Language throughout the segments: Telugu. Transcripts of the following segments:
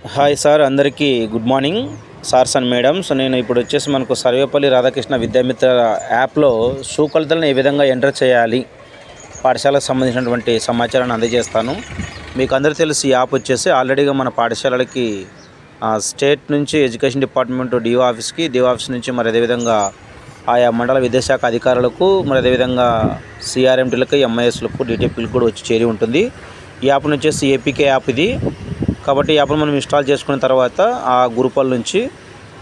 హాయ్ సార్, అందరికీ good morning sirs and madams. నేను ఇప్పుడు వచ్చేసి మనకు సర్వేపల్లి రాధాకృష్ణ విద్యామిత్ర యాప్లో షూ కొలతలను ఏ విధంగా ఎంటర్ చేయాలి, పాఠశాలకు సంబంధించినటువంటి సమాచారాన్ని అందజేస్తాను. మీకు అందరికీ తెలిసి ఈ యాప్ వచ్చేసి ఆల్రెడీగా మన పాఠశాలలకి స్టేట్ నుంచి ఎడ్యుకేషన్ డిపార్ట్మెంట్ డిఓ ఆఫీస్ నుంచి మరి అదేవిధంగా ఆయా మండల విద్యాశాఖ అధికారులకు, మరి అదేవిధంగా సిఆర్ఎంటీలకు, ఎంఐఎస్లకు, డిటిపిలకు కూడా వచ్చి చేరి ఉంటుంది. ఈ యాప్ వచ్చేసి ఏపీకే యాప్ ఇది. కాబట్టి ఈ యాప్ను మనం ఇన్స్టాల్ చేసుకున్న తర్వాత ఆ గ్రూపుల నుంచి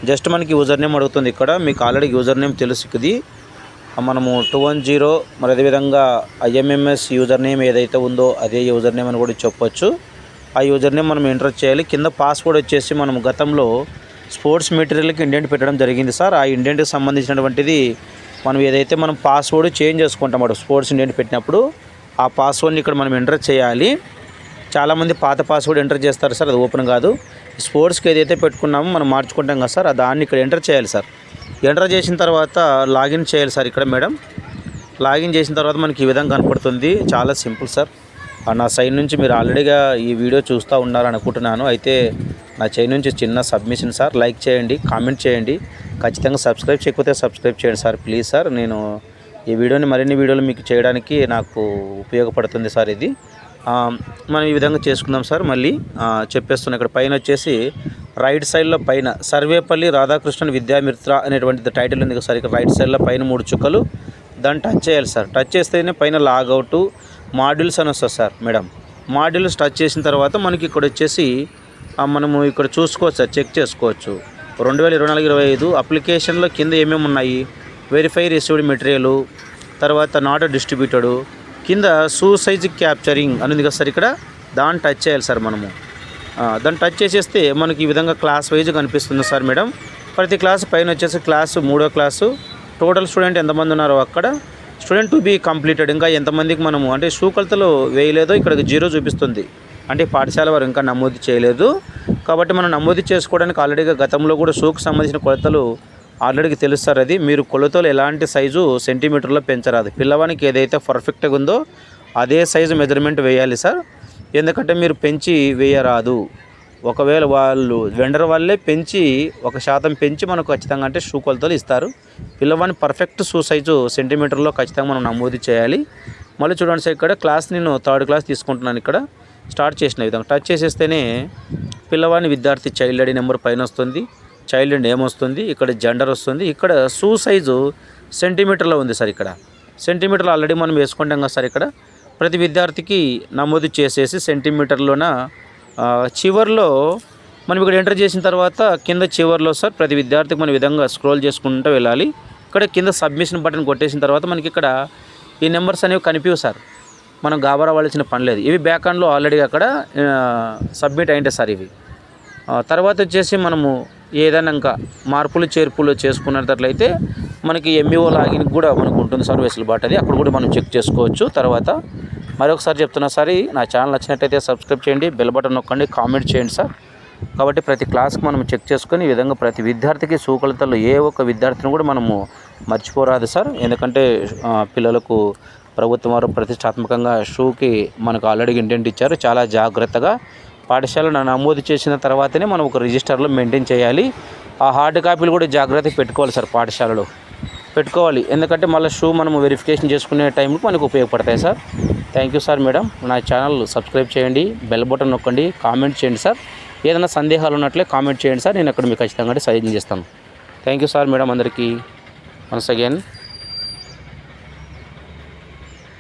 జస్ట్ మనకి యూజర్ నేమ్ అడుగుతుంది. ఇక్కడ మీకు ఆల్రెడీ యూజర్ నేమ్ తెలుసు. ఇది మనము 210 మరి అదేవిధంగా ఐఎంఎంఎస్ యూజర్ నేమ్ ఏదైతే ఉందో అదే యూజర్ నేమ్ అని కూడా చెప్పొచ్చు. ఆ యూజర్ నేమ్ మనం ఎంటర్ చేయాలి. కింద పాస్వర్డ్ వచ్చేసి మనం గతంలో స్పోర్ట్స్ మెటీరియల్కి ఇండెంట్ పెట్టడం జరిగింది సార్. ఆ ఇండెంట్కి సంబంధించినటువంటిది మనం ఏదైతే మనం పాస్వర్డ్ చేంజ్ చేసుకుంటామో స్పోర్ట్స్ ఇండెంట్ పెట్టినప్పుడు ఆ పాస్వర్డ్ని ఇక్కడ మనం ఎంటర్ చేయాలి. చాలామంది పాత పాస్వర్డ్ ఎంటర్ చేస్తారు సార్, అది ఓపెన్ కాదు. స్పోర్ట్స్కి ఏదైతే పెట్టుకున్నామో మనం మార్చుకుంటాం కదా సార్, దాన్ని ఇక్కడ ఎంటర్ చేయాలి సార్. ఎంటర్ చేసిన తర్వాత లాగిన్ చేయాలి సార్. ఇక్కడ మేడం లాగిన్ చేసిన తర్వాత మనకి ఈ విధంగా కనపడుతుంది. చాలా సింపుల్ సార్. నా సైడ్ నుంచి మీరు ఆల్రెడీగా ఈ వీడియో చూస్తూ ఉన్నారనుకుంటున్నాను. అయితే నా సైడ్ నుంచి చిన్న సబ్మిషన్ సార్, లైక్ చేయండి, కామెంట్ చేయండి, ఖచ్చితంగా సబ్స్క్రైబ్ చేయకపోతే సబ్స్క్రైబ్ చేయండి సార్, ప్లీజ్ సార్. నేను ఈ వీడియోని మరిన్ని వీడియోలు మీకు చేయడానికి నాకు ఉపయోగపడుతుంది సార్. ఇది మనం ఈ విధంగా చేసుకుందాం సార్. మళ్ళీ చెప్పేస్తున్నాం. ఇక్కడ పైన వచ్చేసి రైట్ సైడ్లో పైన సర్వేపల్లి రాధాకృష్ణన్ విద్యామిత్ర అనేటువంటి టైటిల్ ఉంది సార్. ఇక్కడ రైట్ సైడ్లో పైన 3 చుక్కలు, దాన్ని టచ్ చేయాలి సార్. టచ్ చేస్తేనే పైన లాగౌట్ మాడ్యూల్స్ అని వస్తుంది సార్. మేడం మాడ్యూల్స్ టచ్ చేసిన తర్వాత మనకి ఇక్కడ వచ్చేసి మనము ఇక్కడ చూసుకోవచ్చు సార్, చెక్ చేసుకోవచ్చు. 2024-25 అప్లికేషన్లో కింద ఏమేమి ఉన్నాయి, వెరిఫై రిసీవ్డ్ మెటీరియల్, తర్వాత నాట్ డిస్ట్రిబ్యూటెడ్, కింద షూ సైజ్ క్యాప్చరింగ్ అని ఉంది కదా సార్. ఇక్కడ దాన్ని టచ్ చేయాలి సార్. మనము దాన్ని టచ్ చేసేస్తే మనకి ఈ విధంగా క్లాస్ వైజ్ కనిపిస్తుంది సార్. మేడం ప్రతి క్లాస్ పైన వచ్చేసి క్లాసు 3వ క్లాసు టోటల్ స్టూడెంట్ ఎంతమంది ఉన్నారో అక్కడ స్టూడెంట్ టు బీ కంప్లీటెడ్, ఇంకా ఎంతమందికి మనము అంటే షూ కొలతలు వేయలేదో ఇక్కడ 0 చూపిస్తుంది. అంటే పాఠశాల వారు ఇంకా నమోదు చేయలేదు. కాబట్టి మనం నమోదు చేసుకోవడానికి ఆల్రెడీగా గతంలో కూడా షూకి సంబంధించిన కొలతలు ఆల్రెడీ తెలుస్తారు. అది మీరు కొలతలు ఎలాంటి సైజు సెంటీమీటర్లో పెంచరాదు. పిల్లవానికి ఏదైతే పర్ఫెక్ట్గా ఉందో అదే సైజు మెజర్మెంట్ వేయాలి సార్. ఎందుకంటే మీరు పెంచి వేయరాదు. ఒకవేళ వాళ్ళు వెండర్ వాళ్ళే పెంచి 1% పెంచి మనకు ఖచ్చితంగా అంటే షూ కొలతలు ఇస్తారు. పిల్లవాని పర్ఫెక్ట్ షూ సైజు సెంటీమీటర్లో ఖచ్చితంగా మనం నమోదు చేయాలి. మళ్ళీ చూడండి సార్, ఇక్కడ క్లాస్ నేను 3rd క్లాస్ తీసుకుంటున్నాను. ఇక్కడ స్టార్ట్ చేసిన విధంగా టచ్ చేసేస్తేనే పిల్లవాని విద్యార్థి చైల్డ్ ఐడి నెంబర్ పైన వస్తుంది, చైల్డ్ నేమ్ వస్తుంది, ఇక్కడ జెండర్ వస్తుంది, ఇక్కడ షూ సైజు సెంటీమీటర్లో ఉంది సార్. ఇక్కడ సెంటీమీటర్లు ఆల్రెడీ మనం వేసుకుంటాం కదా సార్. ఇక్కడ ప్రతి విద్యార్థికి నమోదు చేసేసి సెంటీమీటర్లోన చివర్లో మనం ఇక్కడ ఎంటర్ చేసిన తర్వాత కింద చివర్లో సార్ ప్రతి విద్యార్థికి మన విధంగా స్క్రోల్ చేసుకుంటూ వెళ్ళాలి. ఇక్కడ కింద సబ్మిషన్ బటన్ కొట్టేసిన తర్వాత మనకి ఇక్కడ ఈ నెంబర్స్ అనేవి కనిపివు సార్. మనం గాబరా వాడాల్సిన పని లేదు. ఇవి బ్యాక్ అండ్లో ఆల్రెడీ అక్కడ సబ్మిట్ అయింటే సార్. ఇవి తర్వాత వచ్చేసి మనము ఏదైనా ఇంకా మార్పులు చేర్పులు చేసుకున్నట్లయితే మనకి ఎంఈఓ లాగిన్ కూడా మనకు ఉంటుంది సార్, వెసులుబాటు. అది అక్కడ కూడా మనం చెక్ చేసుకోవచ్చు. తర్వాత మరొకసారి చెప్తున్నా సార్, నా ఛానల్ నచ్చినట్టయితే సబ్స్క్రైబ్ చేయండి, బెల్ బటన్ నొక్కండి, కామెంట్ చేయండి సార్. కాబట్టి ప్రతి క్లాస్కి మనం చెక్ చేసుకొని ఈ విధంగా ప్రతి విద్యార్థికి షూ కొలతలు ఏ ఒక్క విద్యార్థిని కూడా మనము మర్చిపోరాదు సార్. ఎందుకంటే పిల్లలకు ప్రభుత్వం వారు ప్రతిష్టాత్మకంగా షూకి మనకు ఆల్రెడీ ఇంటెంట్ ఇచ్చారు. చాలా జాగ్రత్తగా పాఠశాలను నమోదు చేసిన తర్వాతనే మనం ఒక రిజిస్టర్లో మెయింటైన్ చేయాలి. ఆ హార్డ్ కాపీలు కూడా జాగ్రత్తగా పెట్టుకోవాలి సార్, పాఠశాలలో పెట్టుకోవాలి. ఎందుకంటే మళ్ళీ షూ మనము వెరిఫికేషన్ చేసుకునే టైంకి మనకు ఉపయోగపడతాయి sir. Thank you sir. Madam నా ఛానల్ సబ్స్క్రైబ్ చేయండి, బెల్ బటన్ నొక్కండి, కామెంట్ చేయండి సార్. ఏదైనా సందేహాలు ఉన్నట్లే కామెంట్ చేయండి సార్, నేను అక్కడ మీకు ఖచ్చితంగా సజెషన్ చేస్తాను. Thank you sir. మేడం అందరికీ వన్స్ అగైన్